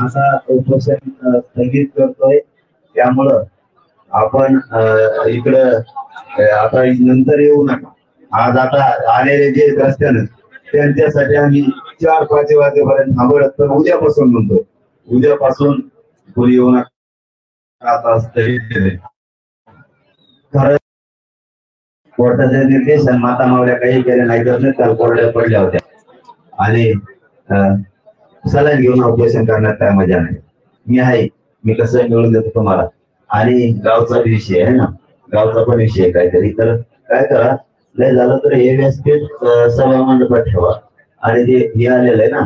असा उपोषण स्थगित करतोय. त्यामुळं आपण इकडं आता नंतर येऊ नका. आज आता आलेले जे रस्त्यानं त्यांच्यासाठी आम्ही 4-5 वाजेपर्यंत थांबवत, तर उद्यापासून म्हणतो, उद्यापासून कोणी येऊ नका. आता खरं कोर्टाचे निर्देश आणि माता मावल्या काही केल्या नाही तर काल कोर्टात पडल्या होत्या आणि सलाईन घेऊन ऑपरेशन करण्यात काय मजा नाही. मी आहे, मी कसं मिळून देतो तुम्हाला. आणि गावचा विषय आहे ना, गावचा पण विषय आहे काहीतरी. तर काय करा, लय झालं तर हे व्यासपीठ सभा मंडपात ठेवा आणि जे हे आलेलं आहे ना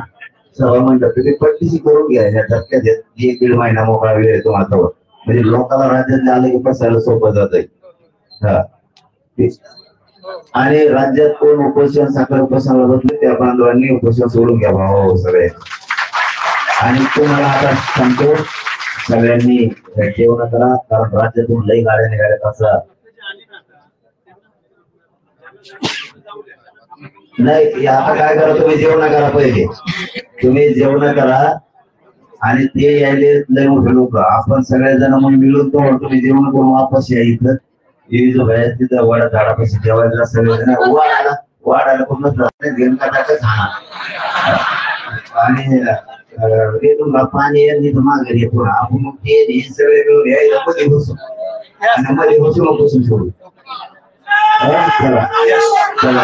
सभा मंडप ते पट्टीशी करून घ्या. या धक्क्यात 1-1.5 महिना मोकळा वेळ येतो मातावर, म्हणजे लोकांना राज्यात आलं की बसायला सोपं जात आहे. आणि राज्यात कोण उपोषण साखर उपोषणाला बसले त्या बांधवांनी उपोषण सोडून घ्या भाऊ सगळे. आणि तुम्हाला आता सांगतो, सगळ्यांनी जेवण करा, कारण राज्यातून लई गाड्या निघाल्यात. असं नाही, आता काय करा, तुम्ही जेवण करा, पहिले तुम्ही जेवण करा आणि ते यायले लय मोठे लोक, आपण सगळेजण मग मिळून तो तुम्ही जेवण करून वापस या इथं. जो बाहेर तिथं वाडा झाडापाशी जेवायला सगळेजण वाढायला पूर्ण घेऊन टाकायचं आणि ते तुम्हाला पाणी माघारी येतो. आपण मग ते सगळे मिळून यायला मध्ये बसून आणि मध्ये बसून बसून सोडू. चला चला.